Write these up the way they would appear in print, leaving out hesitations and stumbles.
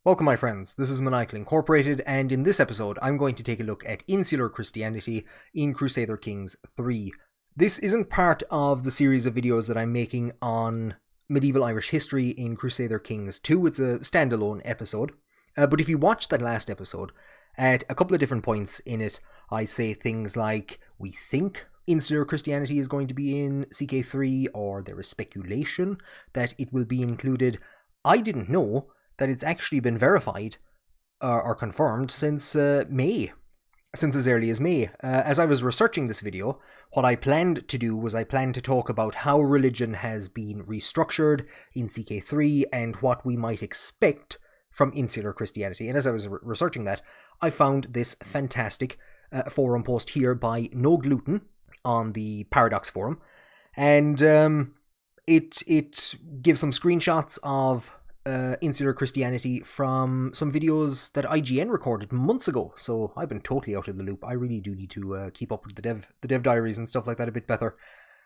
Welcome my friends, this is Clerical Incorporated, and in this episode I'm going to take a look at Insular Christianity in Crusader Kings 3. This isn't part of the series of videos that I'm making on medieval Irish history in Crusader Kings 2, it's a standalone episode. But if you watched that last episode, at a couple of different points in it I say things like, we think Insular Christianity is going to be in CK3, or there is speculation that it will be included. I didn't know that it's actually been verified or confirmed since May, since as early as May. As I was researching this video, what I planned to do was I planned to talk about how religion has been restructured in CK3 and what we might expect from Insular Christianity. And as I was researching that, I found this fantastic forum post here by No Gluten on the Paradox forum, and it gives some screenshots of Insular Christianity from some videos that IGN recorded months ago, so I've been totally out of the loop. I really do need to keep up with the dev diaries and stuff like that a bit better.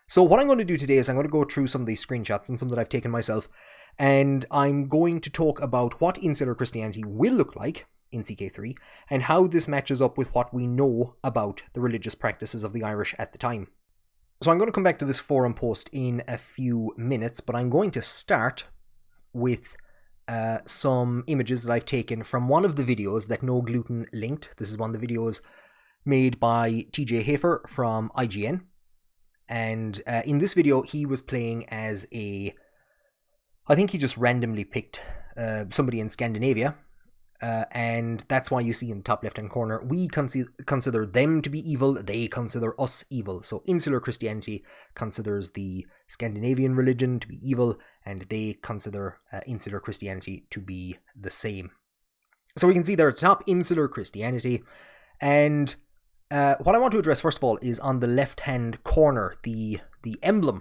So what I'm going to do today is I'm going to go through some of these screenshots and some that I've taken myself, and I'm going to talk about what Insular Christianity will look like in CK3 and how this matches up with what we know about the religious practices of the Irish at the time. So I'm going to come back to this forum post in a few minutes, but I'm going to start with some images that I've taken from one of the videos that No Gluten linked. This is one of the videos made by TJ Hafer from IGN. And in this video, he was playing as I think he just randomly picked somebody in Scandinavia. And that's why you see in the top left-hand corner, we consider them to be evil, they consider us evil. So Insular Christianity considers the Scandinavian religion to be evil, and they consider Insular Christianity to be the same. So we can see there at the top, Insular Christianity, and what I want to address first of all is on the left-hand corner, the emblem,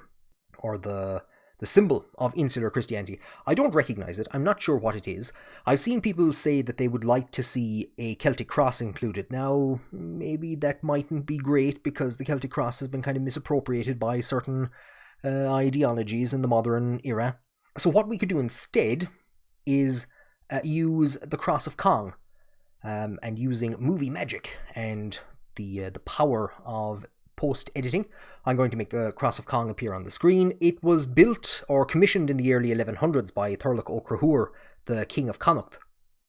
or the symbol of Insular Christianity. I don't recognize it. I'm not sure what it is. I've seen people say that they would like to see a Celtic cross included. Now, maybe that mightn't be great because the Celtic cross has been kind of misappropriated by certain ideologies in the modern era. So what we could do instead is use the Cross of Cong, and using movie magic and the power of post-editing, I'm going to make the Cross of Cong appear on the screen. It was built or commissioned in the early 1100s by Thorlach O'Crahur, the King of Connacht,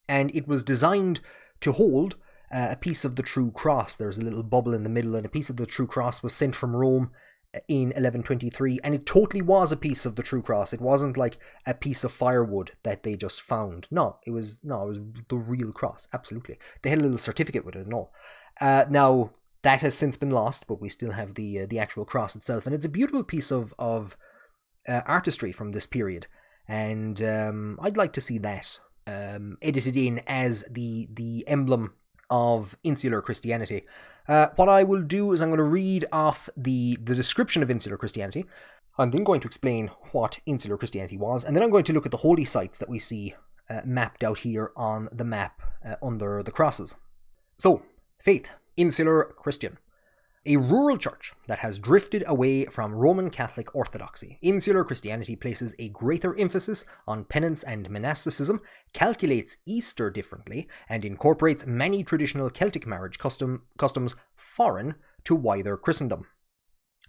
and it was designed to hold a piece of the True Cross. There's a little bubble in the middle, and a piece of the True Cross was sent from Rome in 1123, and it totally was a piece of the True Cross. It wasn't like a piece of firewood that they just found. It was the real cross, absolutely. They had a little certificate with it and all. Now, that has since been lost, but we still have the actual cross itself, and it's a beautiful piece of artistry from this period, and I'd like to see that edited in as the emblem of Insular Christianity. What I will do is I'm going to read off the description of Insular Christianity. I'm then going to explain what Insular Christianity was, and then I'm going to look at the holy sites that we see mapped out here on the map under the crosses. So, faith. Insular Christian. A rural church that has drifted away from Roman Catholic orthodoxy. Insular Christianity places a greater emphasis on penance and monasticism, calculates Easter differently, and incorporates many traditional Celtic marriage customs foreign to wider Christendom.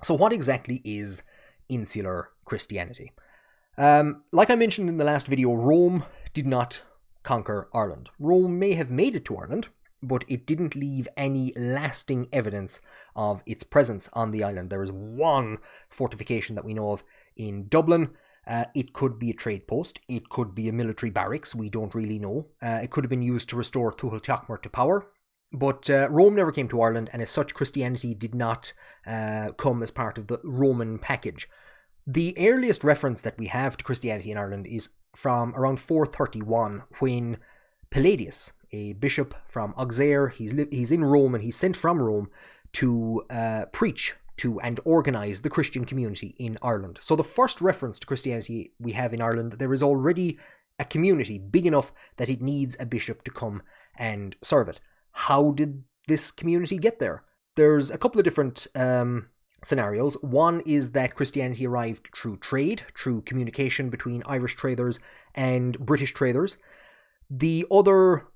So what exactly is Insular Christianity? Like I mentioned in the last video, Rome did not conquer Ireland. Rome may have made it to Ireland, but it didn't leave any lasting evidence of its presence on the island. There is one fortification that we know of in Dublin. It could be a trade post. It could be a military barracks. We don't really know. It could have been used to restore Tuatha Teachmar to power. But Rome never came to Ireland, and as such, Christianity did not come as part of the Roman package. The earliest reference that we have to Christianity in Ireland is from around 431, when Palladius, a bishop from Auxerre, he's in Rome, and he's sent from Rome to preach to and organise the Christian community in Ireland. So the first reference to Christianity we have in Ireland, there is already a community big enough that it needs a bishop to come and serve it. How did this community get there? There's a couple of different scenarios. One is that Christianity arrived through trade, through communication between Irish traders and British traders. The other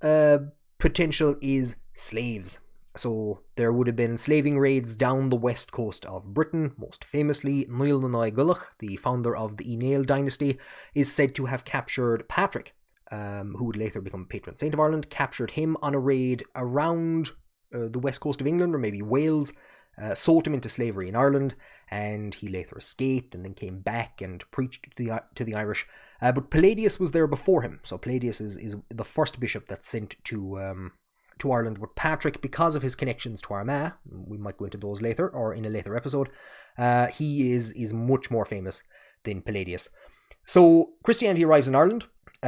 potential is slaves. So there would have been slaving raids down the west coast of Britain. Most famously, Niall na Gulach, the founder of the Ineal dynasty, is said to have captured Patrick, who would later become patron saint of Ireland, captured him on a raid around the west coast of England, or maybe Wales, sold him into slavery in Ireland, and he later escaped and then came back and preached to the Irish. But Palladius was there before him, so Palladius is the first bishop that's sent to Ireland. With Patrick, because of his connections to Armagh, we might go into those later or in a later episode, he is much more famous than Palladius. So Christianity arrives in Ireland.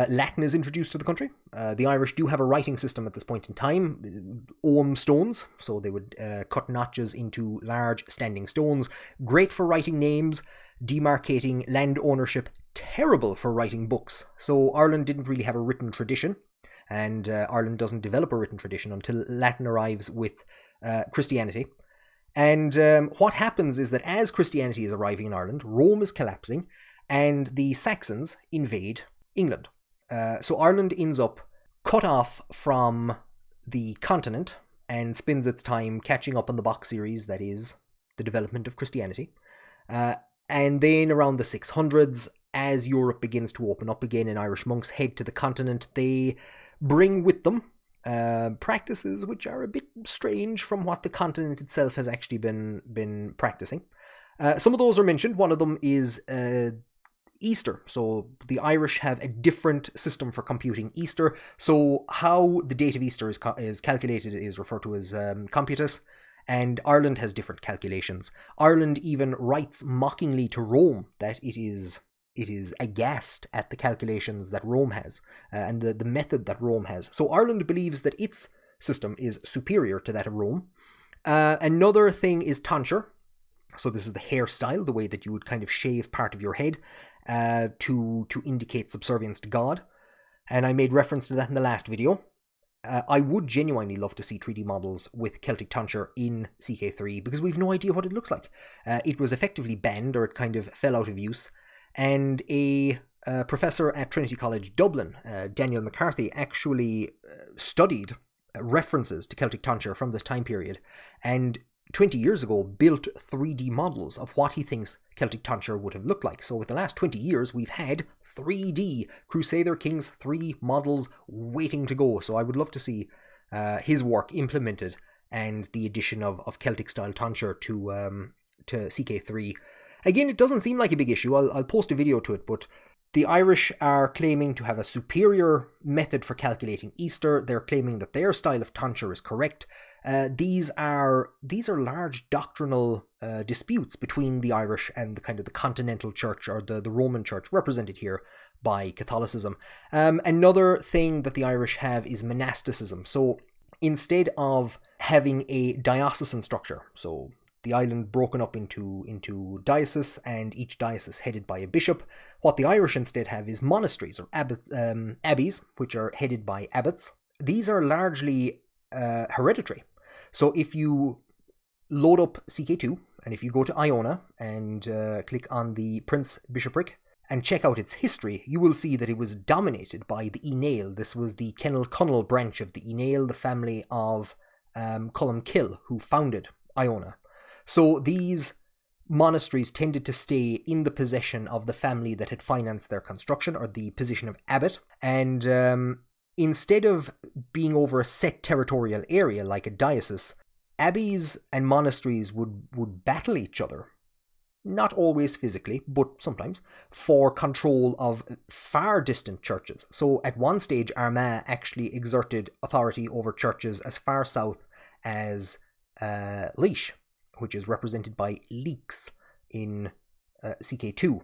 Latin is introduced to the country. The Irish do have a writing system at this point in time, ogham stones, so they would cut notches into large standing stones, great for writing names, demarcating land ownership, terrible for writing books. So Ireland didn't really have a written tradition, and Ireland doesn't develop a written tradition until Latin arrives with Christianity. And what happens is that as Christianity is arriving in Ireland, Rome is collapsing, and the Saxons invade England. So Ireland ends up cut off from the continent and spends its time catching up on the box series that is the development of Christianity. And then around the 600s, as Europe begins to open up again and Irish monks head to the continent, they bring with them practices which are a bit strange from what the continent itself has actually been practicing. Some of those are mentioned. One of them is Easter. So the Irish have a different system for computing Easter. So how the date of Easter is calculated is referred to as computus, and Ireland has different calculations. Ireland even writes mockingly to Rome that it is aghast at the calculations that Rome has and the method that Rome has. So Ireland believes that its system is superior to that of Rome. Another thing is tonsure. So this is the hairstyle, the way that you would kind of shave part of your head to indicate subservience to God. And I made reference to that in the last video. I would genuinely love to see 3D models with Celtic tonsure in CK3 because we've no idea what it looks like. It was effectively banned, or it kind of fell out of use. And a professor at Trinity College Dublin, Daniel McCarthy, actually studied references to Celtic tonsure from this time period, and 20 years ago built 3D models of what he thinks Celtic tonsure would have looked like. So with the last 20 years, we've had 3D Crusader Kings 3 models waiting to go. So I would love to see his work implemented and the addition of Celtic style tonsure to CK3. Again, it doesn't seem like a big issue. I'll post a video to it, but the Irish are claiming to have a superior method for calculating Easter. They're claiming that their style of tonsure is correct. These are large doctrinal disputes between the Irish and the kind of the continental church, or the Roman church, represented here by Catholicism. Another thing that the Irish have is monasticism. So instead of having a diocesan structure, so the island broken up into dioceses, and each diocese headed by a bishop, what the Irish instead have is monasteries, or abbeys, which are headed by abbots. These are largely hereditary. So if you load up CK2, and if you go to Iona and click on the Prince Bishopric and check out its history, you will see that it was dominated by the Ineal. This was the Kennel branch of the Ineal, the family of Columbanus, who founded Iona. So these monasteries tended to stay in the possession of the family that had financed their construction, or the position of abbot, and instead of being over a set territorial area like a diocese, abbeys and monasteries would battle each other, not always physically, but sometimes, for control of far distant churches. So at one stage, Armagh actually exerted authority over churches as far south as Laois, which is represented by leeks in CK2.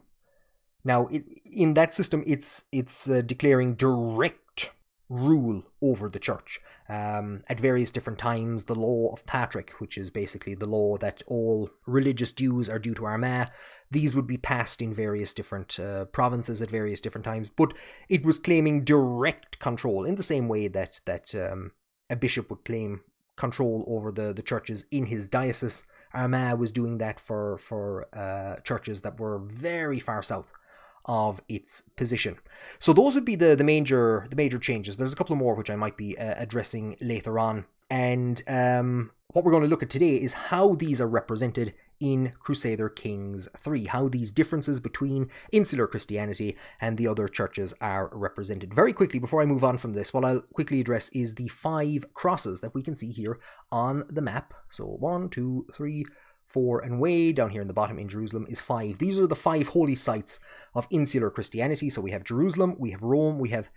Now, in that system, it's declaring direct rule over the church. At various different times, the law of Patrick, which is basically the law that all religious dues are due to Armagh, these would be passed in various different provinces at various different times, but it was claiming direct control in the same way that a bishop would claim control over the churches in his diocese. Armagh was doing that for churches that were very far south of its position. So those would be the major changes. There's a couple more which I might be addressing later on. And what we're going to look at today is how these are represented in Crusader Kings 3, how these differences between Insular Christianity and the other churches are represented. Very quickly, before I move on from this, what I'll quickly address is the 5 crosses that we can see here on the map. So 1, 2, 3, 4, and way down here in the bottom in Jerusalem is 5. These are the 5 holy sites of Insular Christianity. So we have Jerusalem, we have Rome, we have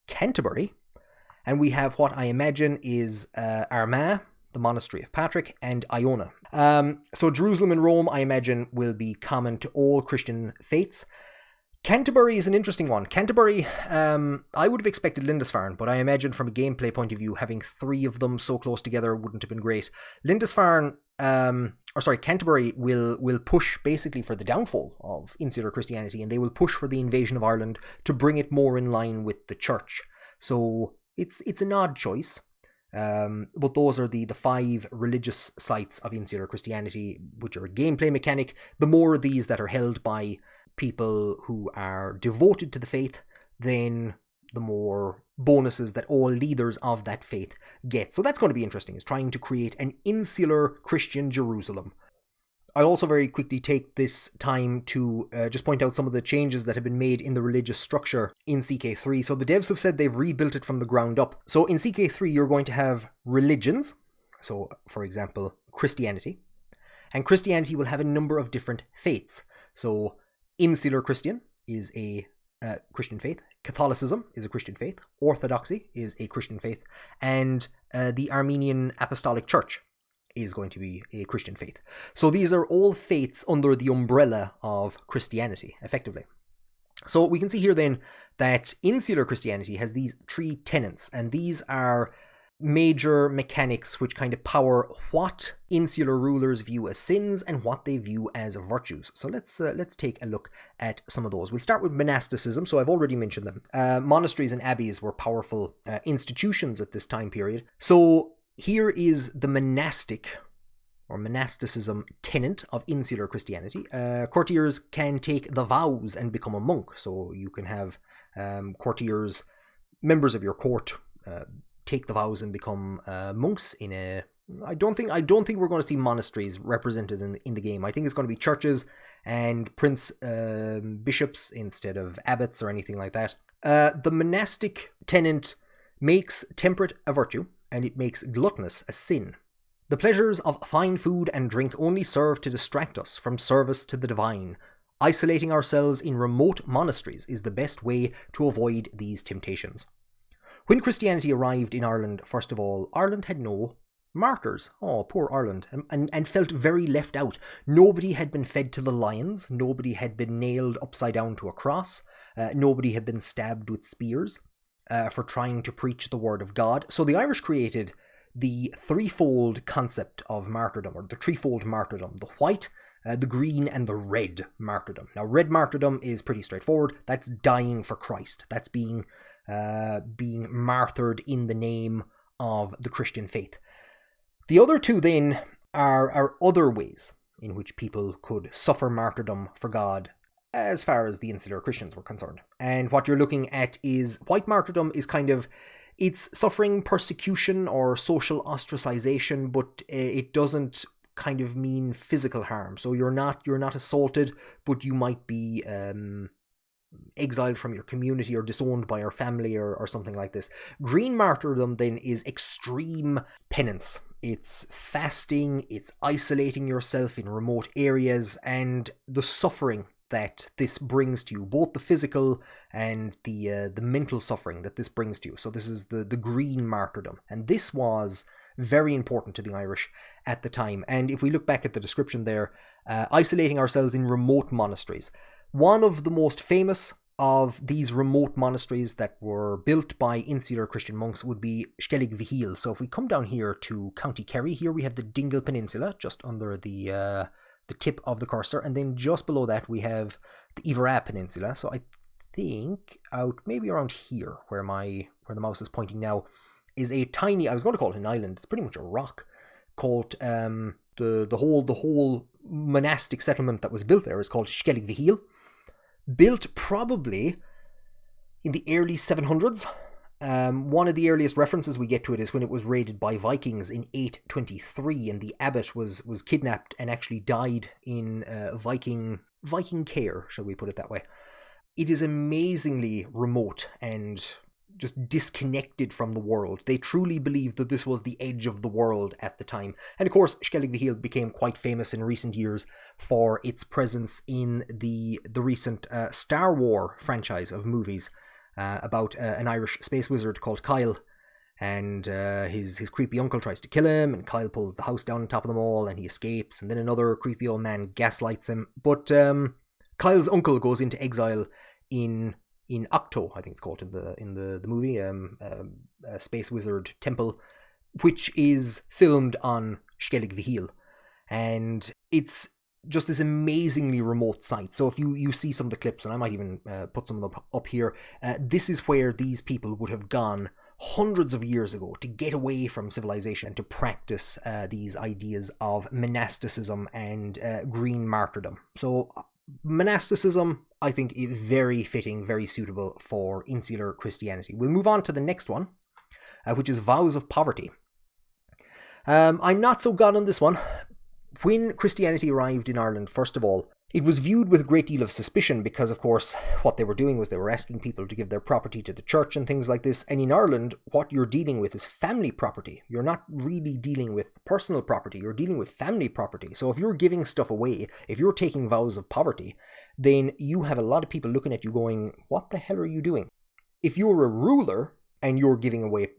Canterbury, and we have what I imagine is Armagh, the Monastery of Patrick, and Iona. So Jerusalem and Rome, I imagine, will be common to all Christian faiths. Canterbury is an interesting one. Canterbury, I would have expected Lindisfarne, but I imagine from a gameplay point of view, having 3 of them so close together wouldn't have been great. Canterbury will push basically for the downfall of Insular Christianity, and they will push for the invasion of Ireland to bring it more in line with the church. So it's an odd choice. But those are the 5 religious sites of Insular Christianity, which are a gameplay mechanic. The more of these that are held by people who are devoted to the faith, then the more bonuses that all leaders of that faith get. So that's going to be interesting, is trying to create an insular Christian Jerusalem. I'll also very quickly take this time to just point out some of the changes that have been made in the religious structure in CK3. So the devs have said they've rebuilt it from the ground up. So in CK3, you're going to have religions. So, for example, Christianity. And Christianity will have a number of different faiths. So Insular Christian is a Christian faith. Catholicism is a Christian faith. Orthodoxy is a Christian faith. And the Armenian Apostolic Church is going to be a Christian faith. So these are all faiths under the umbrella of Christianity, effectively. So we can see here then that Insular Christianity has these 3 tenets, and these are major mechanics which kind of power what insular rulers view as sins and what they view as virtues. So let's take a look at some of those. We'll start with monasticism. So I've already mentioned them. Monasteries and abbeys were powerful institutions at this time period. So here is the monastic or monasticism tenet of Insular Christianity. Courtiers can take the vows and become a monk. So you can have courtiers, members of your court, take the vows and become monks in a... I don't think we're going to see monasteries represented in the game. I think it's going to be churches and bishops instead of abbots or anything like that. The monastic tenet makes temperate a virtue, and it makes gluttonous a sin. The pleasures of fine food and drink only serve to distract us from service to the divine. Isolating ourselves in remote monasteries is the best way to avoid these temptations. When Christianity arrived in Ireland, first of all, Ireland had no martyrs. Oh, poor Ireland. And felt very left out. Nobody had been fed to the lions. Nobody had been nailed upside down to a cross. Nobody had been stabbed with spears for trying to preach the word of God. So the Irish created the threefold concept of martyrdom, or the threefold martyrdom: the white, the green, and the red martyrdom. Now, red martyrdom is pretty straightforward. That's dying for Christ. That's being martyred in the name of the Christian faith. The other two then are other ways in which people could suffer martyrdom for God, as far as the Insular Christians were concerned. And what you're looking at is white martyrdom is kind of, it's suffering persecution or social ostracization, but it doesn't kind of mean physical harm. So you're not assaulted, but you might be exiled from your community or disowned by your family or something like this. Green martyrdom then is extreme penance. It's fasting, it's isolating yourself in remote areas, and the suffering that this brings to you, both the physical and the mental suffering that this brings to you. So this is the green martyrdom, and this was very important to the Irish at the time. And if we look back at the description there, isolating ourselves in remote monasteries. One of the most famous of these remote monasteries that were built by Insular Christian monks would be Skellig Vihil. So if we come down here to County Kerry, here we have the Dingle Peninsula, just under the tip of the cursor, and then just below that we have the Iveragh Peninsula. So I think out maybe around here, where the mouse is pointing now, is a tiny, I was going to call it an island, it's pretty much a rock, called the whole monastic settlement that was built there is called Skellig Vihil. built probably in the early 700s. One of the earliest references we get to it is when it was raided by Vikings in 823, and the abbot was kidnapped and actually died in Viking care, shall we put it that way. It is amazingly remote and just disconnected from the world. They truly believed that this was the edge of the world at the time. And of course, Skellig Vigil became quite famous in recent years for its presence in the recent Star Wars franchise of movies about an Irish space wizard called Kyle. And his creepy uncle tries to kill him, and Kyle pulls the house down on top of them all, and he escapes, and then another creepy old man gaslights him. But Kyle's uncle goes into exile in Octo, I think it's called in the movie, a space wizard temple, which is filmed on Skellig Vigil, and it's just this amazingly remote site. So if you see some of the clips, and I might even put some of them up here, this is where these people would have gone hundreds of years ago to get away from civilization and to practice these ideas of monasticism and green martyrdom. So monasticism, I think, is very fitting, very suitable for insular Christianity. We'll move on to the next one, which is vows of poverty. I'm not so gone on this one. When Christianity arrived in Ireland, first of all, it was viewed with a great deal of suspicion because, of course, what they were doing was they were asking people to give their property to the church and things like this. And in Ireland, what you're dealing with is family property. You're not really dealing with personal property. You're dealing with family property. So if you're giving stuff away, if you're taking vows of poverty, then you have a lot of people looking at you going, what the hell are you doing? If you're a ruler and you're giving away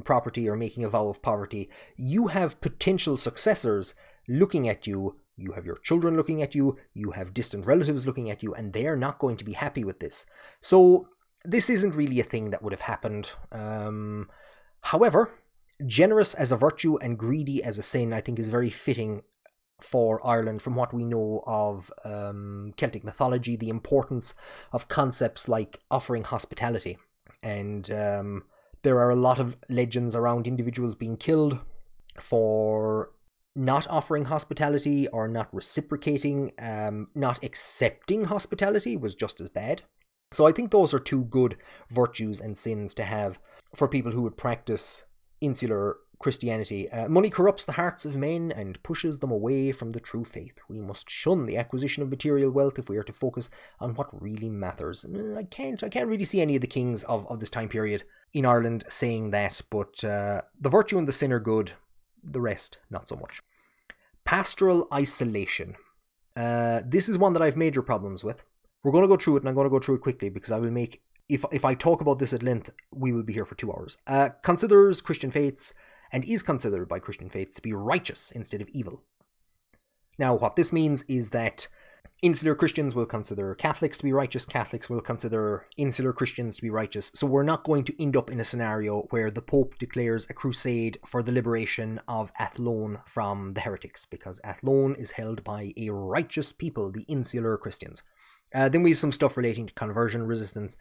property or making a vow of poverty, you have potential successors looking at you. You have your children looking at you, you have distant relatives looking at you, and they're not going to be happy with this. So this isn't really a thing that would have happened. However, generous as a virtue and greedy as a sin, I think, is very fitting for Ireland from what we know of Celtic mythology, the importance of concepts like offering hospitality. And there are a lot of legends around individuals being killed for not offering hospitality or not reciprocating. Not accepting hospitality was just as bad. So I think those are two good virtues and sins to have for people who would practice insular Christianity. Money corrupts the hearts of men and pushes them away from the true faith. We must shun the acquisition of material wealth if we are to focus on what really matters. I can't really see any of the kings of this time period in Ireland saying that, but the virtue and the sin are good. The rest, not so much. Pastoral isolation. This is one that I have major problems with. We're going to go through it, and I'm going to go through it quickly because I will make, if I talk about this at length, we will be here for 2 hours. Considers Christian faiths, and is considered by Christian faiths to be righteous instead of evil. Now, what this means is that insular Christians will consider Catholics to be righteous, Catholics will consider insular Christians to be righteous, so we're not going to end up in a scenario where the Pope declares a crusade for the liberation of Athlone from the heretics, because Athlone is held by a righteous people, the insular Christians. Then we have some stuff relating to conversion resistance.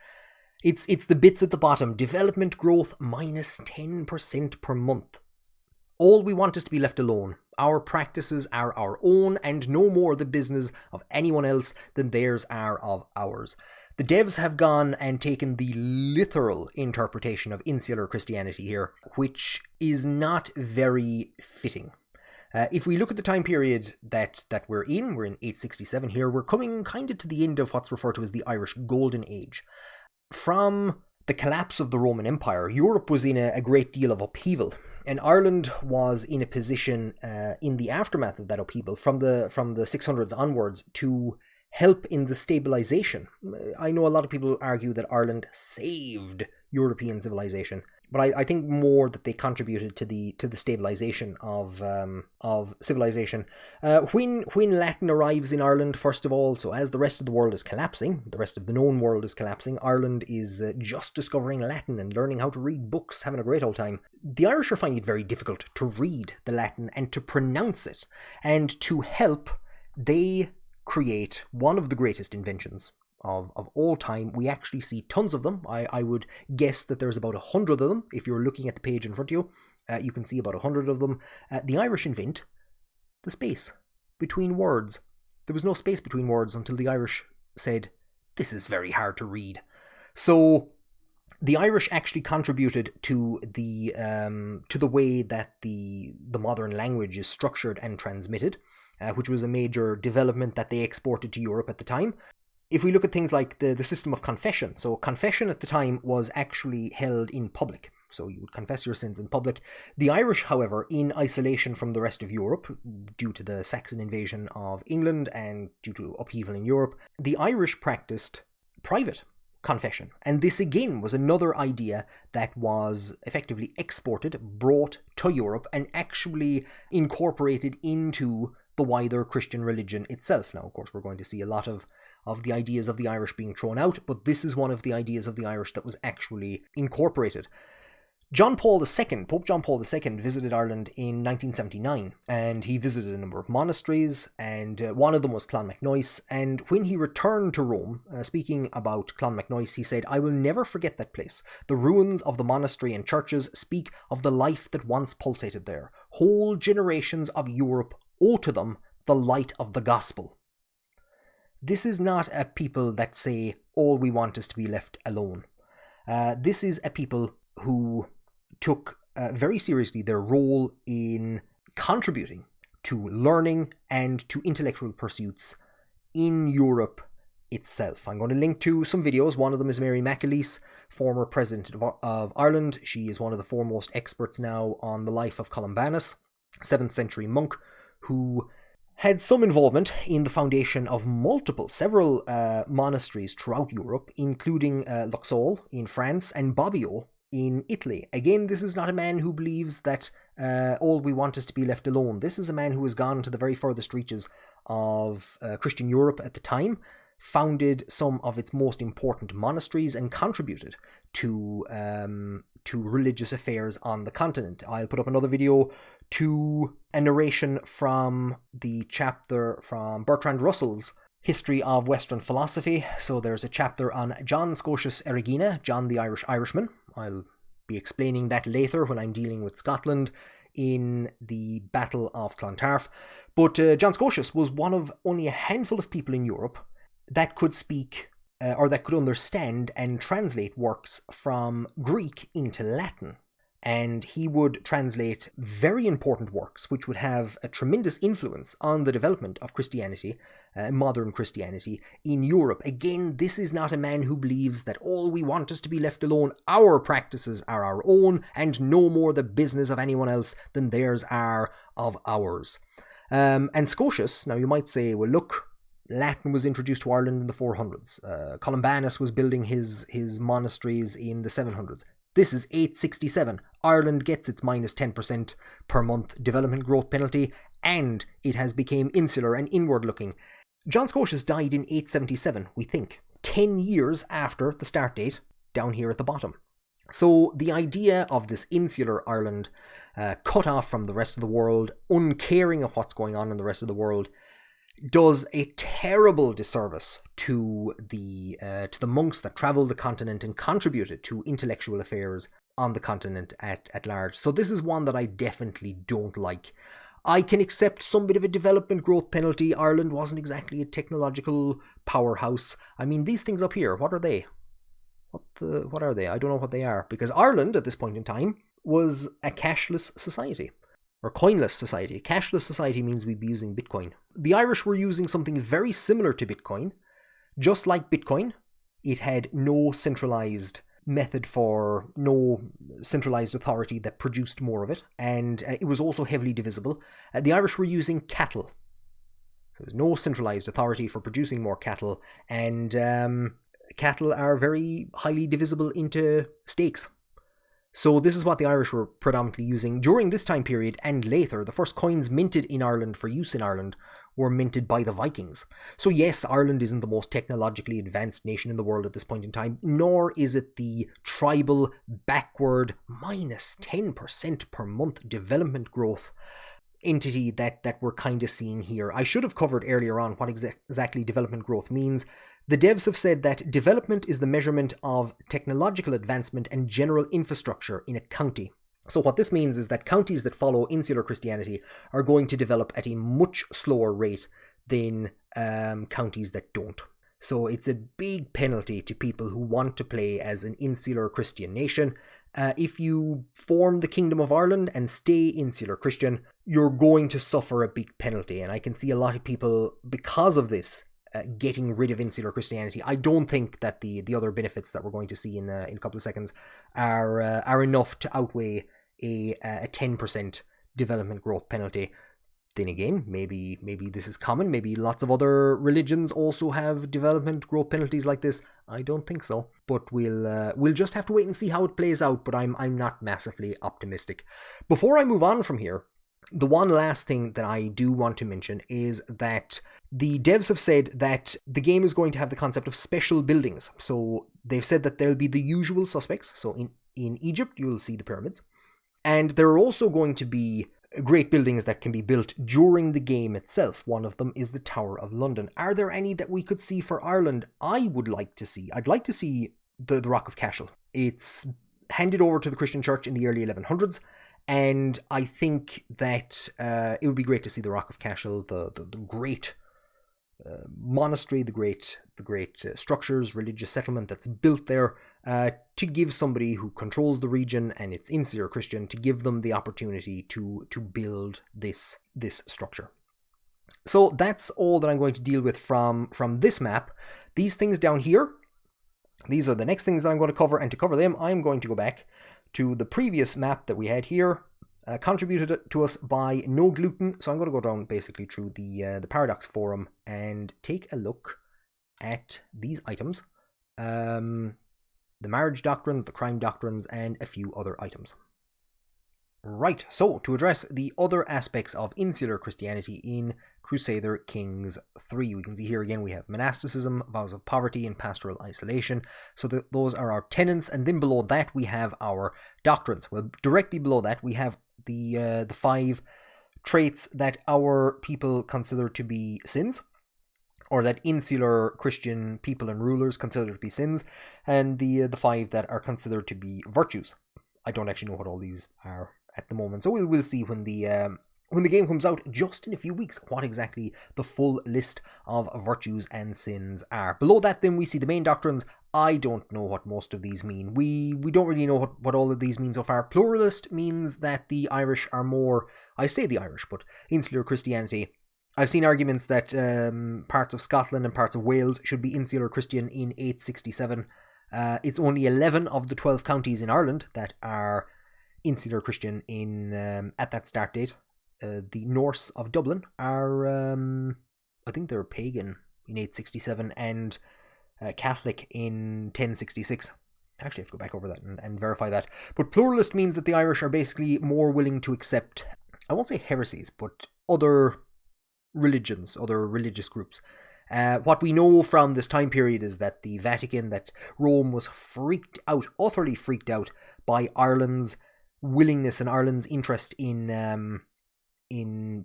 It's the bits at the bottom. Development growth minus 10% per month. All we want is to be left alone. Our practices are our own and no more the business of anyone else than theirs are of ours. The devs have gone and taken the literal interpretation of insular Christianity here, which is not very fitting. If we look at the time period that we're in 867 here, we're coming kind of to the end of what's referred to as the Irish Golden Age. From the collapse of the Roman Empire, Europe was in a great deal of upheaval, and Ireland was in a position in the aftermath of that upheaval from the 600s onwards to help in the stabilisation. I know a lot of people argue that Ireland saved European civilization, but I think more that they contributed to the stabilisation of civilization. When Latin arrives in Ireland, first of all, so as the rest of the world is collapsing, the rest of the known world is collapsing, Ireland is just discovering Latin and learning how to read books, having a great old time. The Irish are finding it very difficult to read the Latin and to pronounce it, and to help, they create one of the greatest inventions of all time. We actually see tons of them. I would guess that there's about 100 of them. If you're looking at the page in front of you, you can see about 100 of them. The Irish invent the space between words. There was no space between words until the Irish said, this is very hard to read. So the Irish actually contributed to the way that the modern language is structured and transmitted, which was a major development that they exported to Europe at the time. If we look at things like the system of confession, so confession at the time was actually held in public. So you would confess your sins in public. The Irish, however, in isolation from the rest of Europe, due to the Saxon invasion of England and due to upheaval in Europe, the Irish practiced private confession. And this again was another idea that was effectively exported, brought to Europe, and actually incorporated into the wider Christian religion itself. Now, of course, we're going to see a lot of the ideas of the Irish being thrown out, but this is one of the ideas of the Irish that was actually incorporated. Pope John Paul II visited Ireland in 1979, and he visited a number of monasteries, and one of them was Clonmacnoise. And when he returned to Rome, speaking about Clonmacnoise, he said, "I will never forget that place. The ruins of the monastery and churches speak of the life that once pulsated there. Whole generations of Europe owe to them the light of the gospel." This is not a people that say, all we want is to be left alone. This is a people who took very seriously their role in contributing to learning and to intellectual pursuits in Europe itself. I'm going to link to some videos. One of them is Mary McAleese, former president of Ireland. She is one of the foremost experts now on the life of Columbanus, 7th century monk, who had some involvement in the foundation of several monasteries throughout Europe, including Luxeuil in France and Bobbio in Italy. Again, this is not a man who believes that all we want is to be left alone. This is a man who has gone to the very furthest reaches of Christian Europe at the time, founded some of its most important monasteries, and contributed to religious affairs on the continent. I'll put up another video to a narration from the chapter from Bertrand Russell's History of Western Philosophy. So there's a chapter on John Scotius Erigena, John the Irishman. I'll be explaining that later when I'm dealing with Scotland in the Battle of Clontarf. But John Scotius was one of only a handful of people in Europe that could speak or that could understand and translate works from Greek into Latin. And he would translate very important works which would have a tremendous influence on the development of Christianity, modern Christianity, in Europe. Again, this is not a man who believes that all we want is to be left alone. Our practices are our own, and no more the business of anyone else than theirs are of ours. And Scotius, now you might say, well, look, Latin was introduced to Ireland in the 400s. Columbanus was building his monasteries in the 700s. This is 867. Ireland gets its minus 10% per month development growth penalty, and it has become insular and inward-looking. John Scotius died in 877, we think, 10 years after the start date, down here at the bottom. So the idea of this insular Ireland, cut off from the rest of the world, uncaring of what's going on in the rest of the world, does a terrible disservice to the monks that travelled the continent and contributed to intellectual affairs on the continent at large. So this is one that I definitely don't like. I can accept some bit of a development growth penalty. Ireland wasn't exactly a technological powerhouse. I mean, these things up here, what are they? What are they? I don't know what they are, because Ireland at this point in time was a cashless society. Or coinless society. Cashless society means we'd be using Bitcoin. The Irish were using something very similar to Bitcoin. Just like Bitcoin, it had no centralized no centralized authority that produced more of it, and it was also heavily divisible. The Irish were using cattle. So there was no centralized authority for producing more cattle, and cattle are very highly divisible into stakes. So this is what the Irish were predominantly using during this time period and later. The first coins minted in Ireland for use in Ireland were minted by the Vikings. So yes, Ireland isn't the most technologically advanced nation in the world at this point in time, nor is it the tribal, backward, minus 10% per month development growth entity that we're kind of seeing here. I should have covered earlier on what exactly development growth means. The devs have said that development is the measurement of technological advancement and general infrastructure in a county. So what this means is that counties that follow insular Christianity are going to develop at a much slower rate than counties that don't. So it's a big penalty to people who want to play as an insular Christian nation. If you form the Kingdom of Ireland and stay insular Christian, you're going to suffer a big penalty. And I can see a lot of people, because of this, getting rid of insular Christianity. I don't think that the other benefits that we're going to see in a couple of seconds are enough to outweigh a 10% development growth penalty. Then again, maybe this is common. Maybe lots of other religions also have development growth penalties like this. I don't think so, but we'll just have to wait and see how it plays out. But I'm not massively optimistic. Before I move on from here, the one last thing that I do want to mention is that the devs have said that the game is going to have the concept of special buildings. So they've said that there'll be the usual suspects. So in Egypt, you'll see the pyramids. And there are also going to be great buildings that can be built during the game itself. One of them is the Tower of London. Are there any that we could see for Ireland? I'd like to see the Rock of Cashel. It's handed over to the Christian Church in the early 1100s, and I think that it would be great to see the Rock of Cashel, the great monastery, the great structures, religious settlement that's built there, to give somebody who controls the region and it's insular Christian, to give them the opportunity to build this structure. So that's all that I'm going to deal with from this map. These things down here, these are the next things that I'm going to cover, and to cover them I'm going to go back to the previous map that we had here, contributed to us by No Gluten. So I'm going to go down basically through the Paradox forum and take a look at these items, the marriage doctrines, the crime doctrines, and a few other items. Right, so to address the other aspects of insular Christianity in Crusader Kings 3, we can see here again we have monasticism, vows of poverty, and pastoral isolation. So those are our tenets, and then below that we have our doctrines. Well, directly below that we have the 5 traits that our people consider to be sins, or that insular Christian people and rulers consider to be sins, and the 5 that are considered to be virtues. I don't actually know what all these are at the moment, so we'll see when the game comes out just in a few weeks what exactly the full list of virtues and sins are. Below that then we see the main doctrines. I don't know what most of these mean. We don't really know what all of these mean so far. Pluralist means that the Irish are more, I say the Irish, but insular Christianity. I've seen arguments that parts of Scotland and parts of Wales should be insular Christian in 867. It's only 11 of the 12 counties in Ireland that are insular Christian in at that start date. The Norse of Dublin are, I think they're pagan in 867 and Catholic in 1066. I actually have to go back over that and verify that. But pluralist means that the Irish are basically more willing to accept, I won't say heresies, but other religions, other religious groups. What we know from this time period is that the Vatican, that Rome was freaked out, utterly freaked out by Ireland's willingness and Ireland's interest in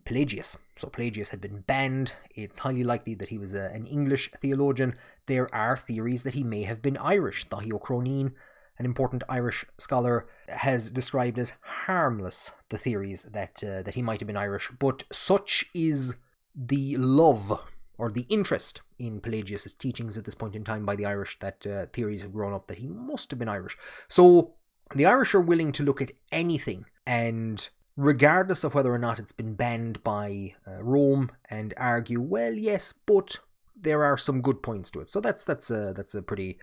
Pelagius. So Pelagius had been banned. It's highly likely that he was an English theologian. There are theories that he may have been Irish. Dáibhí Cróinín, an important Irish scholar, has described as harmless the theories that he might have been Irish. But such is the love or the interest in Pelagius' teachings at this point in time by the Irish that theories have grown up that he must have been Irish. So the Irish are willing to look at anything, and regardless of whether or not it's been banned by Rome, and argue, well, yes, but there are some good points to it. So that's a pretty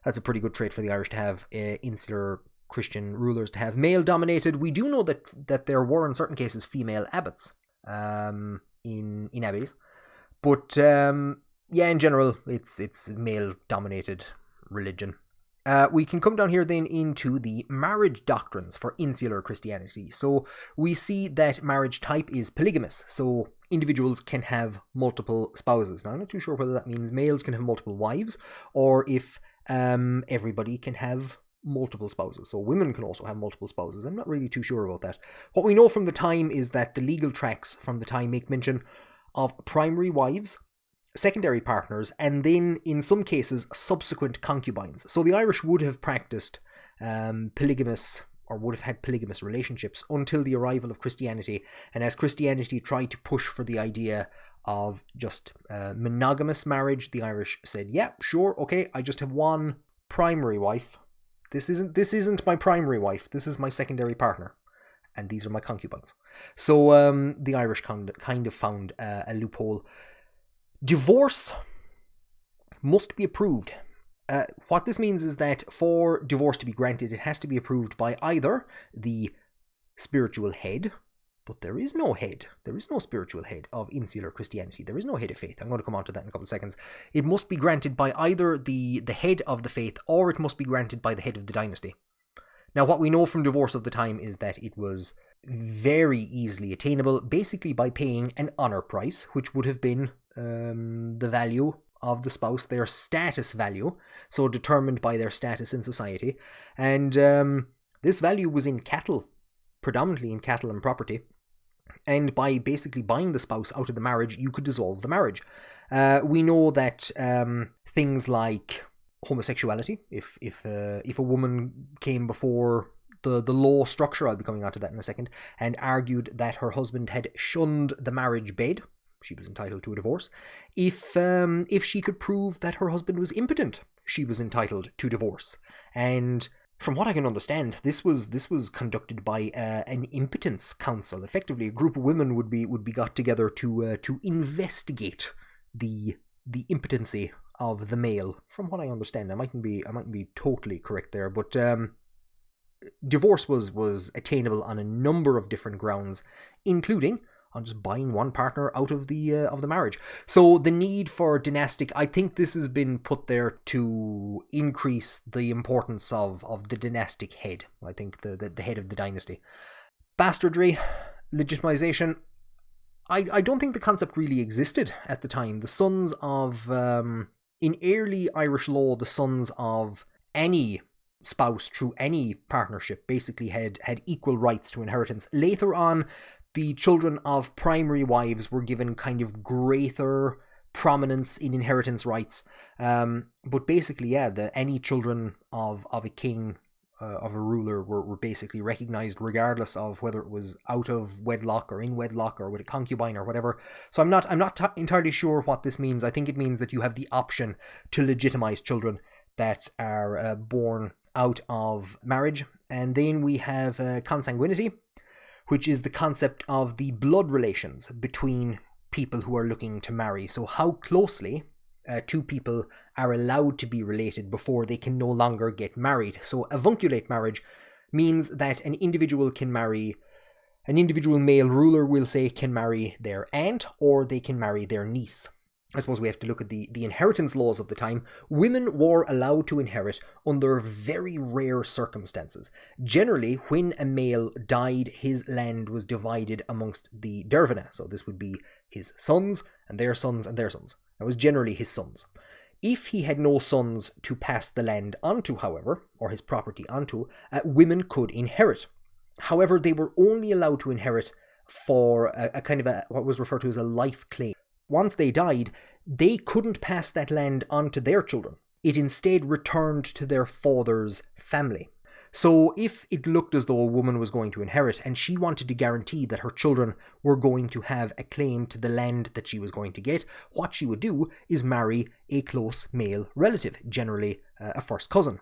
good trait for the Irish to have, insular Christian rulers to have. Male dominated. We do know that there were in certain cases female abbots in abbeys, but yeah, in general it's male dominated religion. We can come down here then into the marriage doctrines for insular Christianity. So we see that marriage type is polygamous. So individuals can have multiple spouses. Now I'm not too sure whether that means males can have multiple wives or if everybody can have multiple spouses. So women can also have multiple spouses. I'm not really too sure about that. What we know from the time is that the legal tracts from the time make mention of primary wives, secondary partners, and then in some cases subsequent concubines. So the Irish would have practiced polygamous, or would have had polygamous relationships until the arrival of Christianity. And as Christianity tried to push for the idea of just monogamous marriage. The Irish said, yeah, sure, okay, I just have one primary wife. This isn't my primary wife. This is my secondary partner, and these are my concubines. So the Irish kind of found a loophole. Divorce must be approved. What this means is that for divorce to be granted, it has to be approved by either the spiritual head, but there is no head. There is no spiritual head of insular Christianity. There is no head of faith. I'm going to come on to that in a couple of seconds. It must be granted by either the head of the faith, or it must be granted by the head of the dynasty. Now, what we know from divorce of the time is that it was very easily attainable, basically by paying an honour price, which would have been the value of the spouse, their status value, so determined by their status in society. And this value was in cattle, predominantly in cattle and property. And by basically buying the spouse out of the marriage, you could dissolve the marriage. We know that things like homosexuality, if a woman came before the law structure, I'll be coming on to that in a second, and argued that her husband had shunned the marriage bed, she was entitled to a divorce. If she could prove that her husband was impotent, she was entitled to divorce. And from what I can understand, this was conducted by an impotence council. Effectively, a group of women would be got together to investigate the impotency of the male. From what I understand, I mightn't be totally correct there, but divorce was attainable on a number of different grounds, including on just buying one partner out of the marriage. So the need for dynastic, I think this has been put there to increase the importance of the dynastic head. I think the head of the dynasty. Bastardry, legitimization. I don't think the concept really existed at the time. The sons of in early Irish law, the sons of any spouse through any partnership basically had equal rights to inheritance. Later on, the children of primary wives were given kind of greater prominence in inheritance rights. But basically, yeah, any children of a king, of a ruler, were basically recognized regardless of whether it was out of wedlock or in wedlock or with a concubine or whatever. So I'm not entirely sure what this means. I think it means that you have the option to legitimize children that are born out of marriage. And then we have consanguinity, which is the concept of the blood relations between people who are looking to marry. So how closely two people are allowed to be related before they can no longer get married. So avunculate marriage means that an individual male ruler, will say, can marry their aunt, or they can marry their niece. I suppose we have to look at the inheritance laws of the time. Women were allowed to inherit under very rare circumstances. Generally, when a male died, his land was divided amongst the Dáibhí. So this would be his sons and their sons and their sons. That was generally his sons. If he had no sons to pass the land onto, however, or his property onto, women could inherit. However, they were only allowed to inherit for a kind of what was referred to as a life claim. Once they died, they couldn't pass that land on to their children. It instead returned to their father's family. So if it looked as though a woman was going to inherit and she wanted to guarantee that her children were going to have a claim to the land that she was going to get, what she would do is marry a close male relative, generally a first cousin.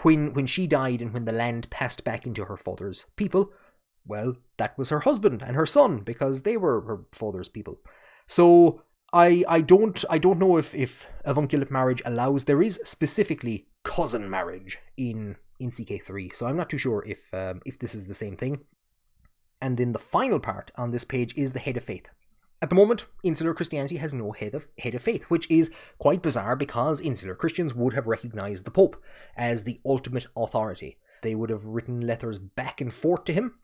When she died and when the land passed back into her father's people, well, that was her husband and her son, because they were her father's people. So I don't know if avunculate marriage allows. There is specifically cousin marriage in CK3, so I'm not too sure if this is the same thing. And then the final part on this page is the head of faith. At the moment, insular Christianity has no head of faith, which is quite bizarre because insular Christians would have recognized the Pope as the ultimate authority. They would have written letters back and forth to him.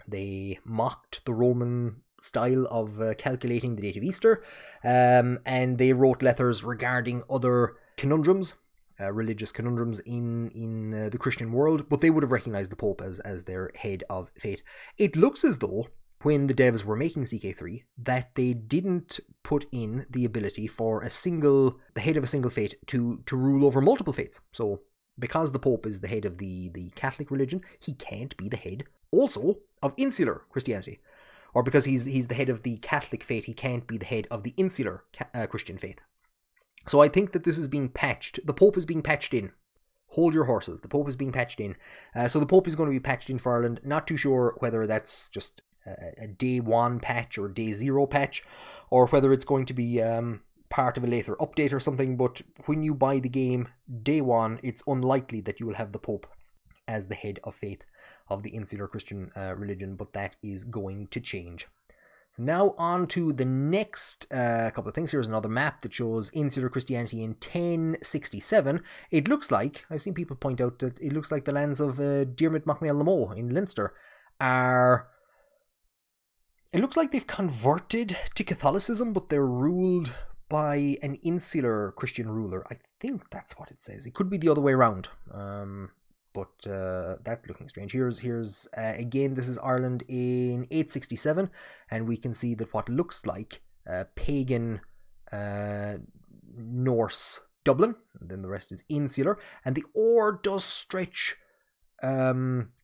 They mocked the Roman style of calculating the date of Easter, and they wrote letters regarding other conundrums, religious conundrums in the Christian world, but they would have recognized the Pope as their head of faith. It looks as though when the devs were making CK3 that they didn't put in the ability for the head of a single faith to rule over multiple faiths. So because the Pope is the head of the Catholic religion, he can't be the head also of insular Christianity, or because he's the head of the Catholic faith, he can't be the head of the insular Christian faith. So I think that this is being patched. The Pope is being patched in. Hold your horses. The Pope is being patched in. So the Pope is going to be patched in for Ireland. Not too sure whether that's just a day 1 patch or day 0 patch, or whether it's going to be part of a later update or something. But when you buy the game day 1, it's unlikely that you will have the Pope as the head of faith of the insular Christian religion, but that is going to change. Now on to the next couple of things. Here's another map that shows insular Christianity in 1067. It looks like, I've seen people point out that it looks like the lands of Diarmid MacMail in Leinster are... It looks like they've converted to Catholicism, but they're ruled by an insular Christian ruler. I think that's what it says. It could be the other way around. But that's looking strange. Here's again, this is Ireland in 867, and we can see that what looks like pagan Norse Dublin, and then the rest is insular, and the ore does stretch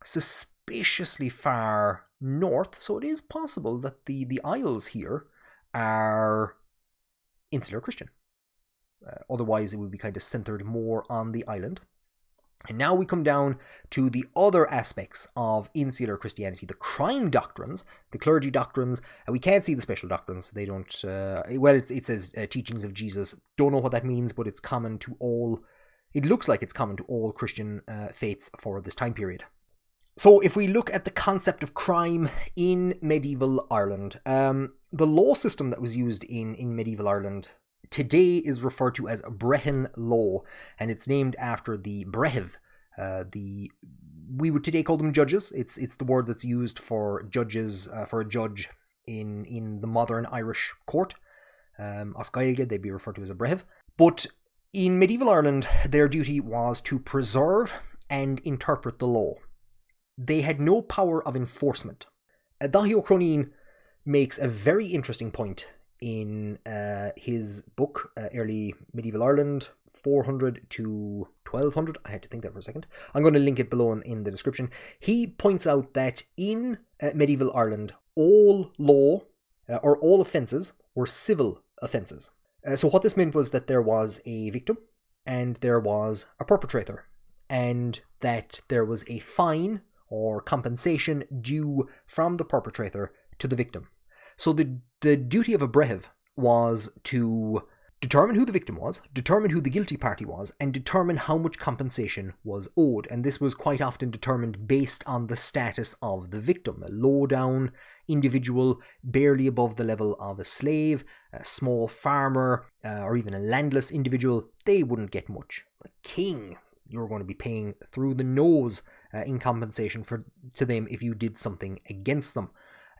suspiciously far north, so it is possible that the Isles here are insular Christian. Otherwise, it would be kind of centered more on the island. And now we come down to the other aspects of insular Christianity, the crime doctrines, the clergy doctrines. We can't see the special doctrines. They don't, well, it says teachings of Jesus. Don't know what that means, but it's common to all, it looks like it's common to all Christian faiths for this time period. So if we look at the concept of crime in medieval Ireland, the law system that was used in medieval Ireland today is referred to as Brehon law, and it's named after the Brehon. We would today call them judges. It's the word that's used for judges, for a judge in the modern Irish court. Oscailge, they'd be referred to as a Brehon. But in medieval Ireland, their duty was to preserve and interpret the law. They had no power of enforcement. Dáibhí Cróinín makes a very interesting point in his book, Early Medieval Ireland, 400 to 1200. I had to think that for a second. I'm going to link it below in the description. He points out that in medieval Ireland, all law or all offences were civil offences. So what this meant was that there was a victim and there was a perpetrator, and that there was a fine or compensation due from the perpetrator to the victim. So the duty of a Brehon was to determine who the victim was, determine who the guilty party was, and determine how much compensation was owed. And this was quite often determined based on the status of the victim. A low-down individual, barely above the level of a slave, a small farmer, or even a landless individual, they wouldn't get much. A king, you're going to be paying through the nose in compensation to them if you did something against them.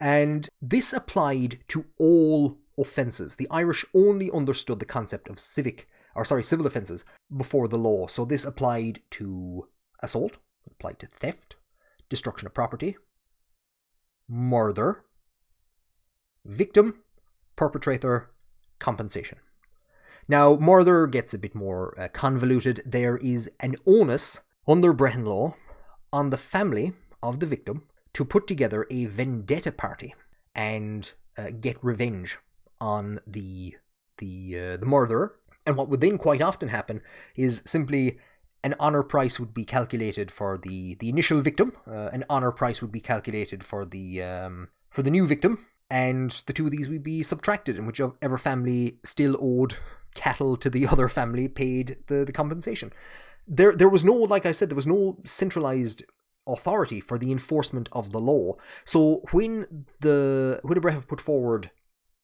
And this applied to all offences. The Irish only understood the concept of civil offences before the law. So this applied to assault, applied to theft, destruction of property, murder, victim, perpetrator, compensation. Now, murder gets a bit more convoluted. There is an onus under Brehon law on the family of the victim to put together a vendetta party and get revenge on the murderer. And what would then quite often happen is simply an honour price would be calculated for the initial victim, an honour price would be calculated for the new victim, and the two of these would be subtracted, and whichever family still owed cattle to the other family paid the compensation. There was no, like I said, there was no centralised authority for the enforcement of the law. So when the Brehon put forward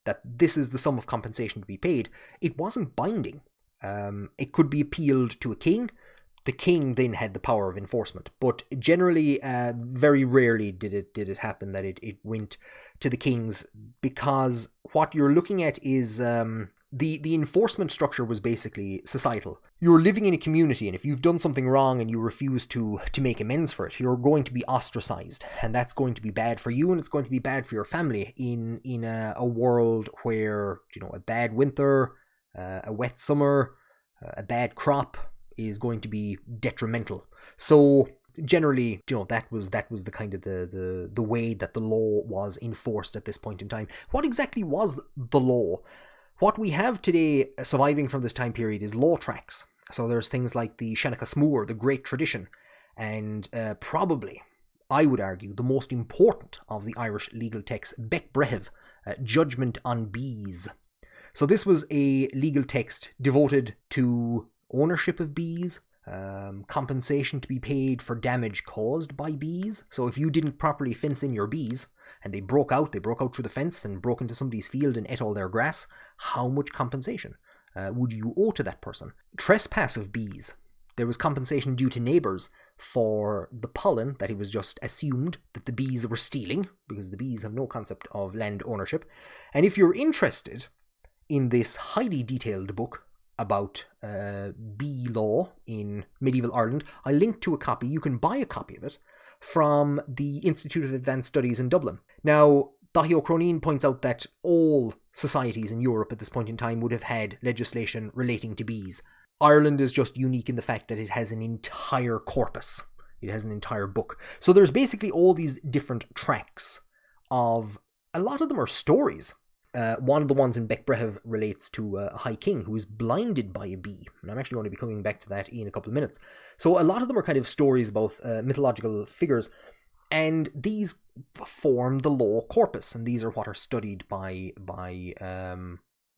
that this is the sum of compensation to be paid, it wasn't binding. It could be appealed to a king. The king then had the power of enforcement, but generally, very rarely did it happen that it went to the kings, because what you're looking at is the enforcement structure was basically societal. You're living in a community, and if you've done something wrong and you refuse to make amends for it, you're going to be ostracized, and that's going to be bad for you, and it's going to be bad for your family in a world where, you know, a bad winter, a wet summer, a bad crop is going to be detrimental. So generally, that was the kind of the way that the law was enforced at this point in time. What exactly was the law? What we have today surviving from this time period is law tracts. So there's things like the Seanachas Mór, the Great Tradition, and probably, I would argue, the most important of the Irish legal texts, Bec Brehon, Judgment on Bees. So this was a legal text devoted to ownership of bees, compensation to be paid for damage caused by bees. So if you didn't properly fence in your bees, and they broke out through the fence and broke into somebody's field and ate all their grass, how much compensation would you owe to that person? Trespass of bees. There was compensation due to neighbours for the pollen that it was just assumed that the bees were stealing, because the bees have no concept of land ownership. And if you're interested in this highly detailed book about bee law in medieval Ireland, I linked to a copy. You can buy a copy of it from the Institute of Advanced Studies in Dublin. Now, Dáibhí Cróinín points out that all societies in Europe at this point in time would have had legislation relating to bees. Ireland is just unique in the fact that it has an entire corpus. It has an entire book. So there's basically all these different tracts of, a lot of them are stories. One of the ones in Bec Brehon relates to a high king who is blinded by a bee. And I'm actually going to be coming back to that in a couple of minutes. So a lot of them are kind of stories about mythological figures. And these form the law corpus. And these are what are studied by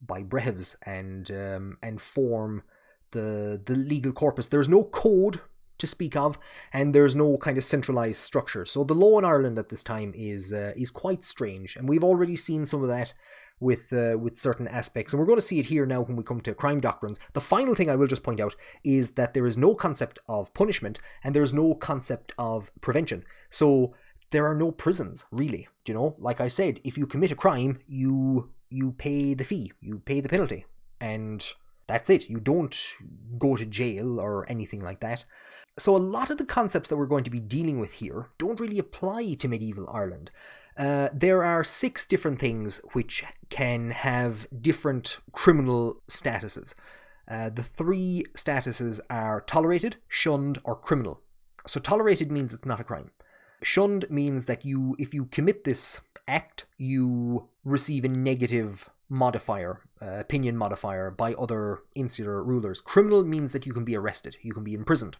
Brehons and form the legal corpus. There's no code to speak of, and there's no kind of centralized structure. So the law in Ireland at this time is quite strange, and we've already seen some of that with certain aspects, and we're going to see it here now when we come to crime doctrines. The final thing I will just point out is that there is no concept of punishment, and there's no concept of prevention. So there are no prisons, really. Like I said, if you commit a crime, you pay the fee, you pay the penalty, and that's it. You don't go to jail or anything like that. So a lot of the concepts that we're going to be dealing with here don't really apply to medieval Ireland. There are 6 different things which can have different criminal statuses. The 3 statuses are tolerated, shunned, or criminal. So tolerated means it's not a crime. Shunned means that if you commit this act, you receive a negative modifier, opinion modifier by other insular rulers. Criminal means that you can be arrested, you can be imprisoned.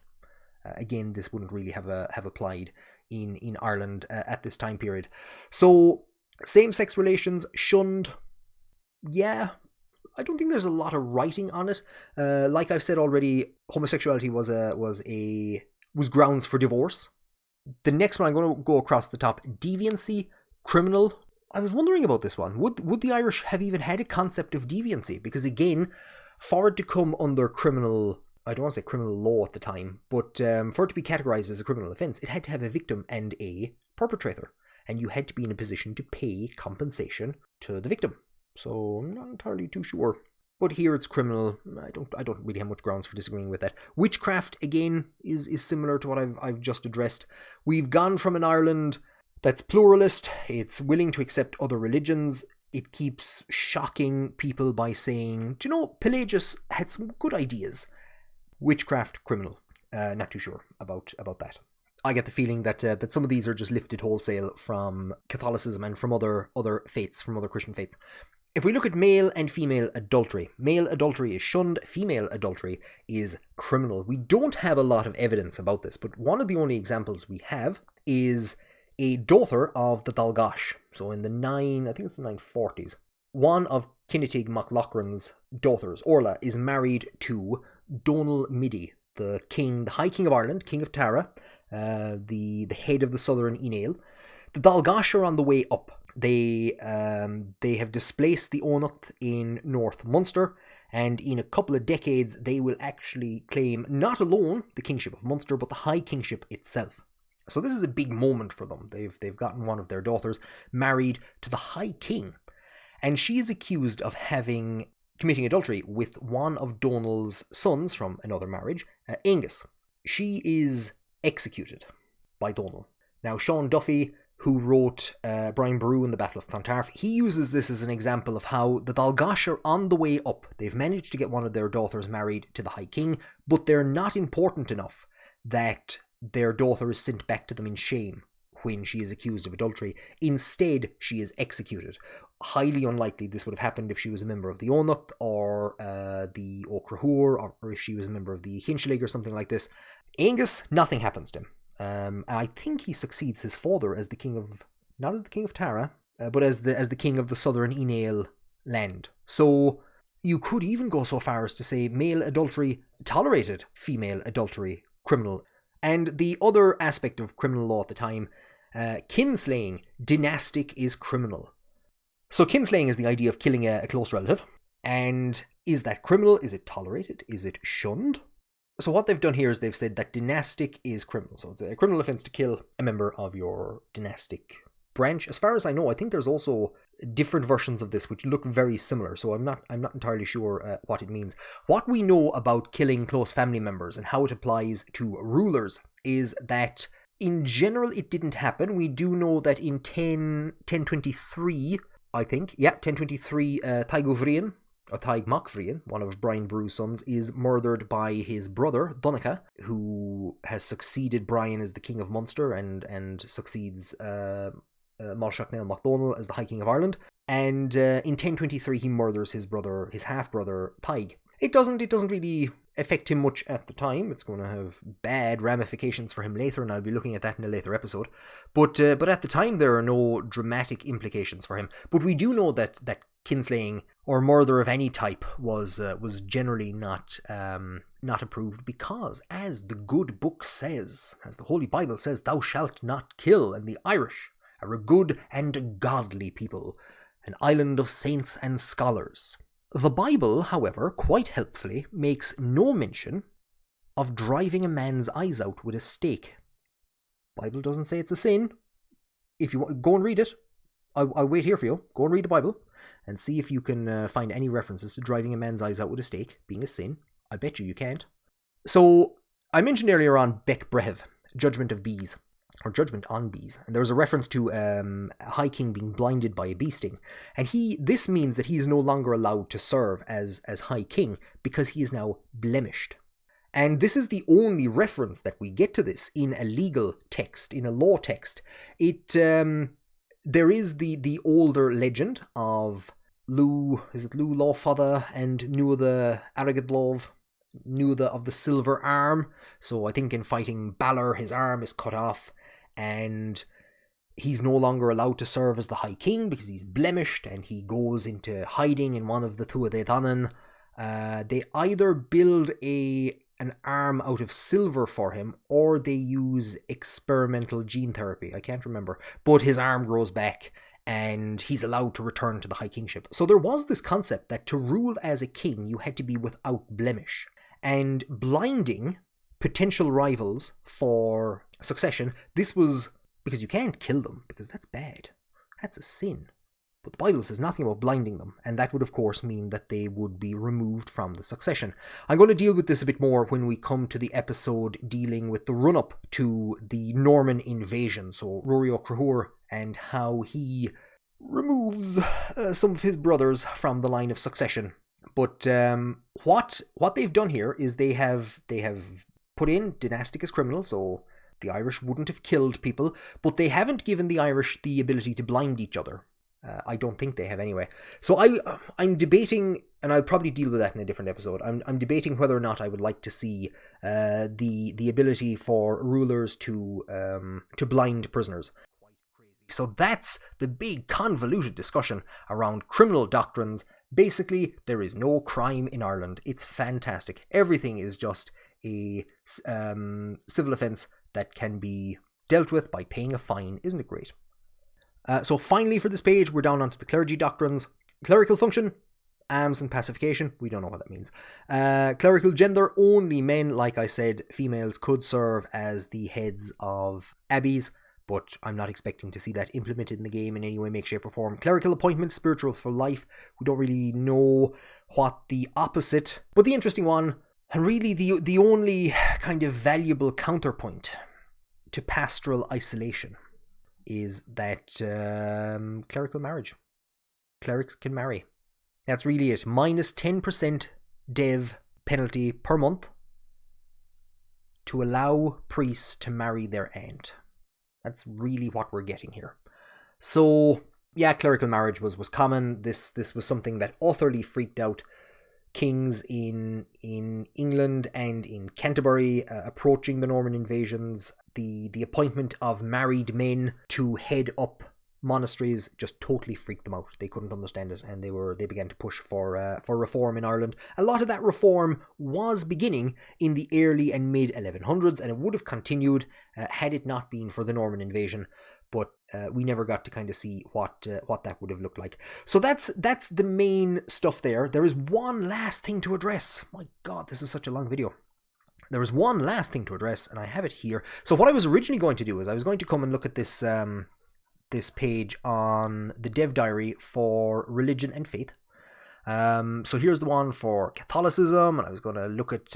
Again, this wouldn't really have applied in Ireland at this time period. So same-sex relations, shunned, yeah, I don't think there's a lot of writing on it. Like I've said already, homosexuality was grounds for divorce. The next one I'm going to go across the top, deviancy, criminal. I was wondering about this one. Would the Irish have even had a concept of deviancy? Because again, for it to come under criminal, I don't want to say criminal law at the time, but for it to be categorized as a criminal offense, it had to have a victim and a perpetrator. And you had to be in a position to pay compensation to the victim. So I'm not entirely too sure. But here it's criminal. I don't really have much grounds for disagreeing with that. Witchcraft, again, is similar to what I've just addressed. We've gone from an Ireland that's pluralist, it's willing to accept other religions, it keeps shocking people by saying, Pelagius had some good ideas. Witchcraft, criminal. Not too sure about that. I get the feeling that some of these are just lifted wholesale from Catholicism and from other faiths, from other Christian faiths. If we look at male and female adultery is shunned, female adultery is criminal. We don't have a lot of evidence about this, but one of the only examples we have is a daughter of the Dáibhí. So in the 940s, one of Cinnetig mac Lochran's daughters, Orla, is married to Donal Middy, the High King of Ireland, King of Tara, the head of the Southern Inéal. The Dáibhí are on the way up. They have displaced the Onocht in North Munster, and in a couple of decades they will actually claim not alone the kingship of Munster, but the High Kingship itself. So this is a big moment for them. They've gotten one of their daughters married to the High King, and she is accused of committing adultery with one of Donal's sons from another marriage, Angus. She is executed by Donal. Now, Seán Duffy, who wrote Brian Boru in the Battle of Clontarf, he uses this as an example of how the Dáibhí are on the way up. They've managed to get one of their daughters married to the High King, but they're not important enough that their daughter is sent back to them in shame when she is accused of adultery. Instead, she is executed. Highly unlikely this would have happened if she was a member of the Onut or the O'Crahur, or if she was a member of the Hinshalig or something like this. Angus, nothing happens to him. I think he succeeds his father as the king of, not as the king of Tara, but as the king of the southern Inail land. So you could even go so far as to say male adultery tolerated, female adultery criminal. And the other aspect of criminal law at the time, kinslaying, dynastic, is criminal. So kinslaying is the idea of killing a close relative. And is that criminal? Is it tolerated? Is it shunned? So what they've done here is they've said that dynastic is criminal. So it's a criminal offense to kill a member of your dynastic branch. As far as I know, I think there's also different versions of this which look very similar, so I'm not entirely sure what it means. What we know about killing close family members and how it applies to rulers is that in general it didn't happen. We do know that in 1023, I think, 1023, Taigh Vrian, or Taigh Mac Vrian, one of Brian Boru's sons, is murdered by his brother, Donnacha, who has succeeded Brian as the King of Munster and succeeds Malshachnail MacDonald as the High King of Ireland. And in 1023 he murders his brother, his half-brother, Taigh. It doesn't really affect him much at the time. It's going to have bad ramifications for him later, and I'll be looking at that in a later episode. But at the time there are no dramatic implications for him. But we do know that kinslaying or murder of any type was generally not approved, because, as the good book says, as the Holy Bible says, thou shalt not kill, and the Irish are a good and godly people, an island of saints and scholars. The Bible, however, quite helpfully makes no mention of driving a man's eyes out with a stake. Bible doesn't say it's a sin. If you want, go and read it. I'll wait here for you. Go and read the Bible and see if you can find any references to driving a man's eyes out with a stake being a sin. I bet you can't. So, I mentioned earlier on Bec Brehev, Judgment of Bees, or Judgment on Bees, and there was a reference to a High King being blinded by a bee sting, and this means that he is no longer allowed to serve as High King because he is now blemished. And this is the only reference that we get to this in a legal text, in a law text. There is the older legend of Lugh Lawfather and Nuada Aragadlov, Nuada of the Silver Arm. So I think in fighting Balor, his arm is cut off, and he's no longer allowed to serve as the High King because he's blemished, and he goes into hiding in one of the Tuatha Dé Danann. They either build an arm out of silver for him, or they use experimental gene therapy. I can't remember. But his arm grows back, and he's allowed to return to the High Kingship. So there was this concept that to rule as a king, you had to be without blemish. And blinding potential rivals for succession, this was because you can't kill them, because that's bad. That's a sin. But the Bible says nothing about blinding them, and that would of course mean that they would be removed from the succession. I'm going to deal with this a bit more when we come to the episode dealing with the run-up to the Norman invasion, so Rory O'Crahur, and how he removes some of his brothers from the line of succession. But what they've done here is they have put in dynastic as criminal, so the Irish wouldn't have killed people, but they haven't given the Irish the ability to blind each other. I don't think they have anyway. So I'm debating, and I'll probably deal with that in a different episode. I'm debating whether or not I would like to see the ability for rulers to blind prisoners. So that's the big convoluted discussion around criminal doctrines. Basically, there is no crime in Ireland. It's fantastic. Everything is just a civil offence that can be dealt with by paying a fine. Isn't it great? So finally for this page, we're down onto the clergy doctrines. Clerical function, alms and pacification. We don't know what that means. Clerical gender, only men, like I said. Females could serve as the heads of abbeys, but I'm not expecting to see that implemented in the game in any way, make, shape or form. Clerical appointments, spiritual for life. We don't really know what the opposite, but the interesting one, and really the only kind of valuable counterpoint to pastoral isolation, is that clerical marriage. Clerics can marry. That's really it. Minus 10% dev penalty per month. to allow priests to marry their aunt. That's really what we're getting here. So, yeah, clerical marriage was common. This was something that utterly freaked out kings in England and in Canterbury approaching the Norman invasions. The appointment of married men to head up monasteries just totally freaked them out. They couldn't understand it, and they began to push for reform in Ireland. A lot of that reform was beginning in the early and mid 1100s, and it would have continued had it not been for the Norman invasion. But we never got to kind of see what that would have looked like. So that's the main stuff there. There is one last thing to address. My God, this is such a long video. There is one last thing to address, and I have it here. So what I was originally going to do is I was going to come and look at this this page on the Dáibhí for religion and faith. So here's the one for Catholicism, and I was going to look at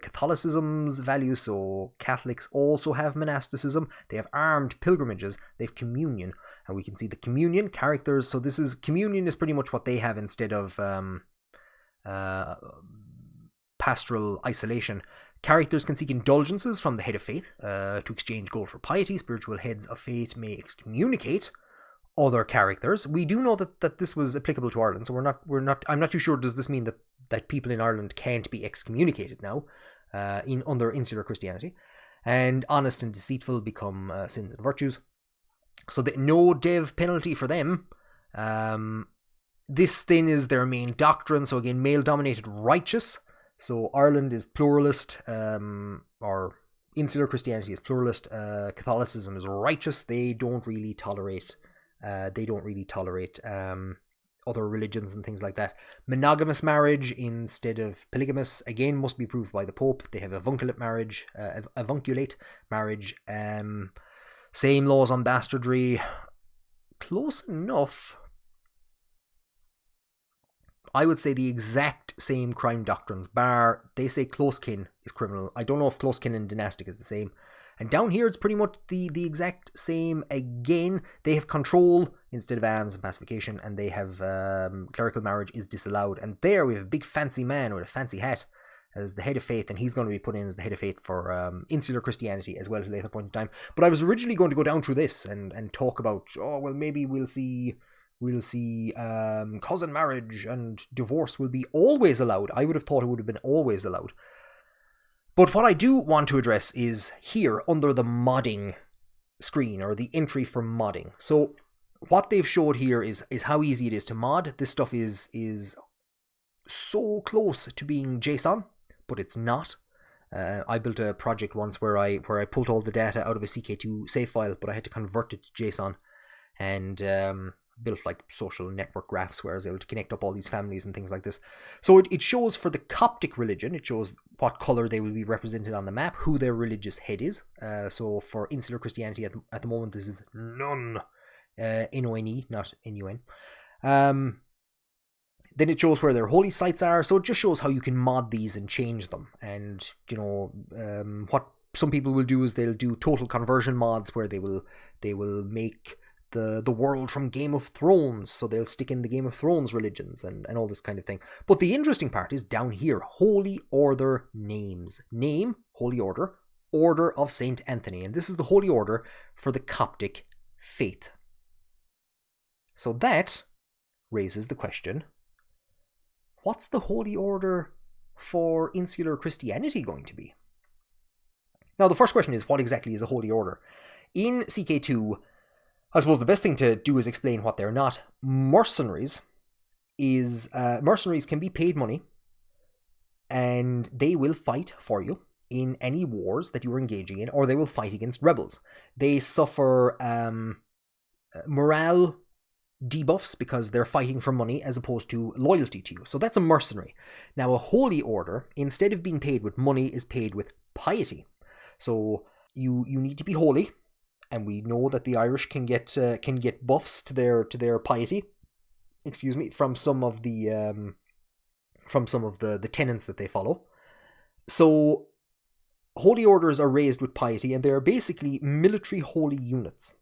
Catholicism's values. So Catholics also have monasticism, they have armed pilgrimages, they have communion, and we can see the communion characters. So communion is pretty much what they have instead of pastoral isolation. Characters can seek indulgences from the head of faith to exchange gold for piety. Spiritual heads of faith may excommunicate other characters. We do know that this was applicable to Ireland, so I'm not too sure. Does this mean that people in Ireland can't be excommunicated now under Insular Christianity? And honest and deceitful become sins and virtues. So no dev penalty for them. This then is their main doctrine. So again, male-dominated righteous. So Ireland is pluralist, or Insular Christianity is pluralist. Catholicism is righteous. They don't really tolerate other religions and things like that. Monogamous marriage instead of polygamous, again, must be proved by the Pope. They have avunculate marriage, same laws on bastardry. Close enough. I would say the exact same crime doctrines, bar they say close kin is criminal. I don't know if close kin and dynastic is the same. And down here, it's pretty much the exact same again. They have control instead of alms and pacification, and they have clerical marriage is disallowed. And there we have a big fancy man with a fancy hat as the head of faith, and he's going to be put in as the head of faith for Insular Christianity as well at a later point in time. But I was originally going to go down through this and talk about, maybe we'll see cousin marriage and divorce will be always allowed. I would have thought it would have been always allowed. But what I do want to address is here under the modding screen, or the entry for modding. So what they've showed here is how easy it is to mod. This stuff is so close to being JSON, but it's not. I built a project once where I pulled all the data out of a CK2 save file, but I had to convert it to JSON, and built like social network graphs where I was able to connect up all these families and things like this. So it shows for the Coptic religion, it shows what color they will be represented on the map, who their religious head is. So for Insular Christianity at the moment, this is none, N-O-N-E, not N-U-N. Then it shows where their holy sites are. So it just shows how you can mod these and change them. And what some people will do is they'll do total conversion mods where they will make the world from Game of Thrones, so they'll stick in the Game of Thrones religions and all this kind of thing. But the interesting part is down here, Holy Order names. Name, Holy Order, Order of Saint Anthony, and this is the Holy Order for the Coptic faith. So that raises the question, what's the Holy Order for Insular Christianity going to be? Now the first question is, what exactly is a Holy Order? In CK2, I suppose the best thing to do is explain what they're not. Mercenaries can be paid money, and they will fight for you in any wars that you are engaging in, or they will fight against rebels. They suffer morale debuffs because they're fighting for money as opposed to loyalty to you. So that's a mercenary. Now a holy order, instead of being paid with money, is paid with piety. So you need to be holy. And we know that the Irish can get buffs to their piety, from some of the tenets that they follow. So holy orders are raised with piety, and they are basically military holy units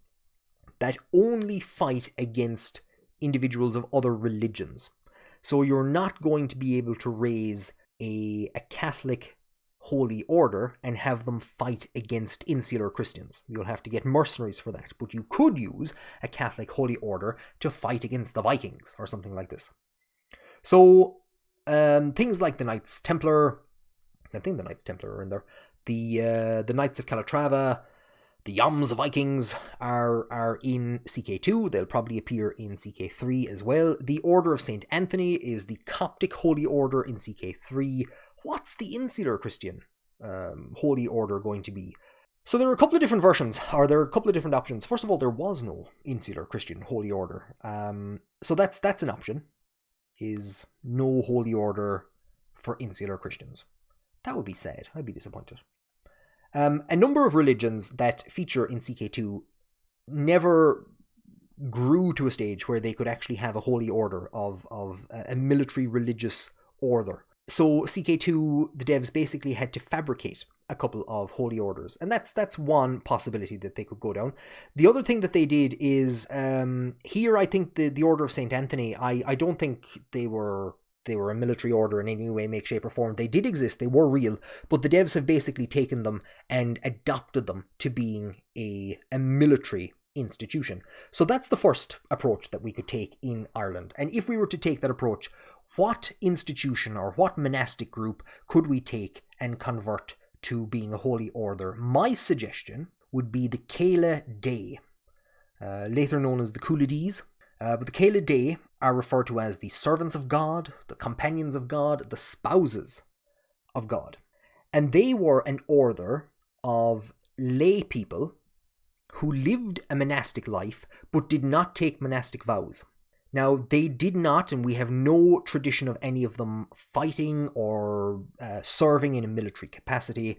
that only fight against individuals of other religions. So you're not going to be able to raise a Catholic holy order and have them fight against insular Christians. You'll have to get mercenaries for that, but you could use a Catholic holy order to fight against the Vikings or something like this. So things like the Knights Templar, I think the Knights Templar are in there, the Knights of Calatrava, the Yoms Vikings are in CK2. They'll probably appear in CK3 as well. The Order of St. Anthony is the Coptic Holy Order in CK3. What's the Insular Christian Holy Order going to be? So there are a couple of different versions, or there are a couple of different options. First of all, there was no Insular Christian Holy Order. So that's an option, is no Holy Order for Insular Christians. That would be sad. I'd be disappointed. A number of religions that feature in CK2 never grew to a stage where they could actually have a holy order of a military religious order. So CK2, the devs basically had to fabricate a couple of holy orders, and that's one possibility that they could go down. The other thing that they did is, here I think the Order of St. Anthony, I don't think they were a military order in any way, make, shape or form. They did exist, they were real, but the devs have basically taken them and adopted them to being a military institution. So that's the first approach that we could take in Ireland. And if we were to take that approach, what institution or what monastic group could we take and convert to being a holy order? My suggestion would be the Céile Dé, later known as the Culadís. But the Céile Dé are referred to as the servants of God, the companions of God, the spouses of God. And they were an order of lay people who lived a monastic life but did not take monastic vows. Now, they did not, and we have no tradition of any of them fighting or serving in a military capacity,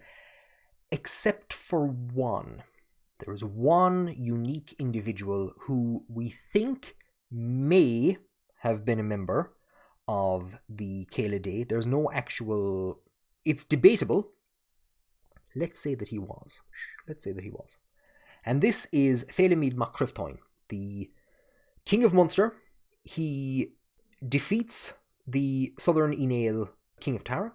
except for one. There is one unique individual who we think may have been a member of the Céile Dé. There's no actual... It's debatable. Let's say that he was. And this is Félimid mac Cruithtóin, the King of Munster. He defeats the Southern Ináil King of Tara,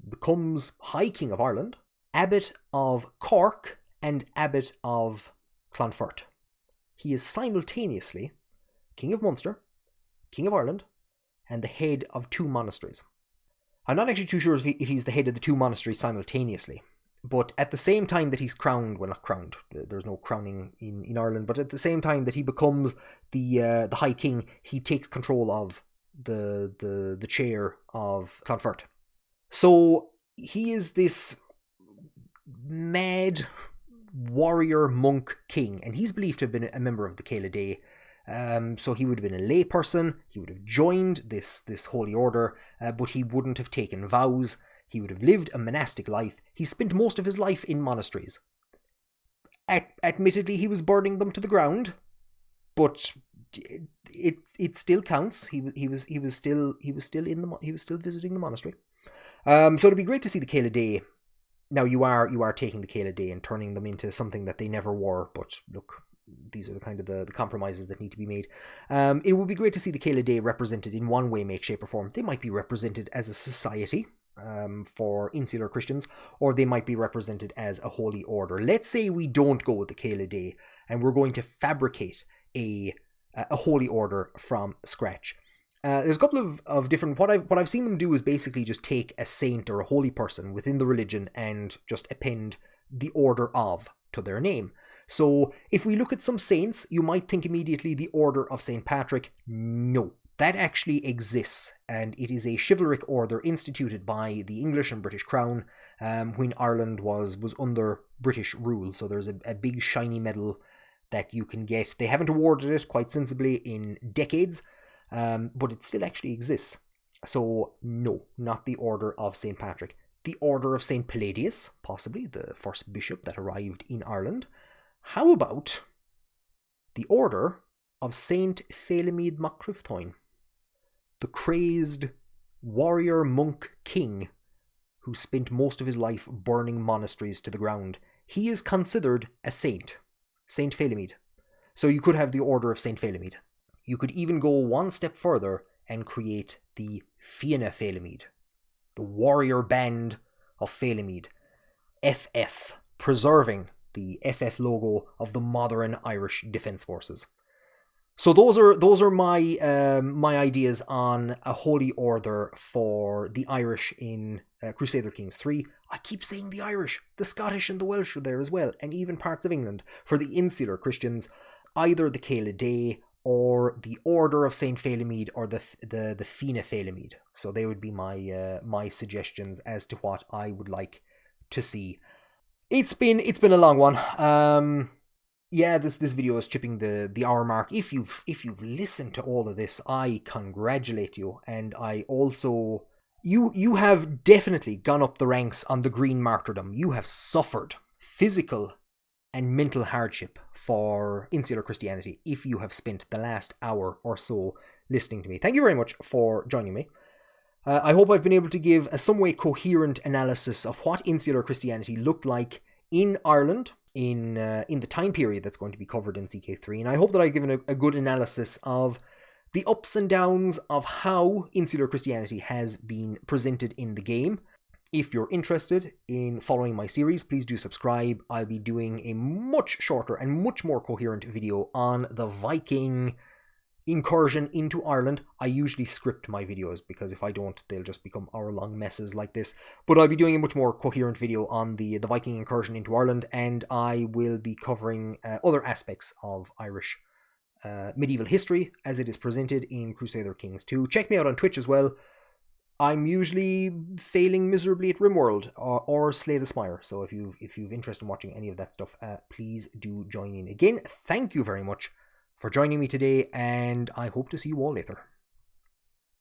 becomes High King of Ireland, Abbot of Cork, and Abbot of Clontarf. He is simultaneously King of Munster, King of Ireland, and the head of 2 monasteries. I'm not actually too sure if he's the head of the 2 monasteries simultaneously, but at the same time that he's crowned, well, not crowned, there's no crowning in Ireland, but at the same time that he becomes the High King, he takes control of the chair of Clontarf. So he is this mad warrior monk king, and he's believed to have been a member of the Céile Dé. So he would have been a lay person, he would have joined this holy order, but he wouldn't have taken vows. He would have lived a monastic life. He spent most of his life in monasteries. Admittedly, he was burning them to the ground, but it still counts. He was still visiting the monastery. So it'd be great to see the Céile Dé. Now you are taking the Céile Dé and turning them into something that they never were. But look, these are the kind of the compromises that need to be made. It would be great to see the Céile Dé represented in one way, make, shape or form. They might be represented as a society for insular Christians, or they might be represented as a holy order. Let's say we don't go with the Céile Dé and we're going to fabricate a holy order from scratch. There's a couple of different... What I've seen them do is basically just take a saint or a holy person within the religion and just append the order of to their name. So if we look at some saints, you might think immediately the Order of St. Patrick. No, that actually exists, and it is a chivalric order instituted by the English and British Crown when Ireland was under British rule. So there's a big shiny medal that you can get. They haven't awarded it, quite sensibly, in decades, but it still actually exists. So no, not the Order of St. Patrick. The Order of St. Palladius, possibly the first bishop that arrived in Ireland. How about the Order of Saint Félimid mac Cruithtóin, the crazed warrior monk king who spent most of his life burning monasteries to the ground? He is considered a saint, Saint Félimid. So you could have the Order of Saint Félimid. You could even go one step further and create the Fianna Félimid, the warrior band of Féileamid. FF, preserving the FF logo of the modern Irish Defence Forces. So those are my my ideas on a holy order for the Irish in Crusader Kings 3. I keep saying the Irish, the Scottish and the Welsh are there as well, and even parts of England. For the Insular Christians, either the Céile Dé or the Order of Saint Féileamid or the Fine Féileamid. So they would be my my suggestions as to what I would like to see. It's been a long one. Yeah, this video is chipping the hour mark. If you've listened to all of this, I congratulate you, and I also you have definitely gone up the ranks on the green martyrdom. You have suffered physical and mental hardship for Insular Christianity if you have spent the last hour or so listening to me. Thank you very much for joining me. I hope I've been able to give a some way coherent analysis of what Insular Christianity looked like in Ireland in the time period that's going to be covered in CK3, and I hope that I've given a good analysis of the ups and downs of how Insular Christianity has been presented in the game. If you're interested in following my series, please do subscribe. I'll be doing a much shorter and much more coherent video on the Viking incursion into Ireland. I usually script my videos because if I don't, they'll just become hour-long messes like this. But I'll be doing a much more coherent video on the Viking incursion into Ireland, and I will be covering other aspects of Irish medieval history as it is presented in Crusader Kings 2. Check me out on Twitch as well. I'm usually failing miserably at RimWorld or Slay the Spire. So if you've interest in watching any of that stuff, please do join in. Again, thank you very much for joining me today, and I hope to see you all later.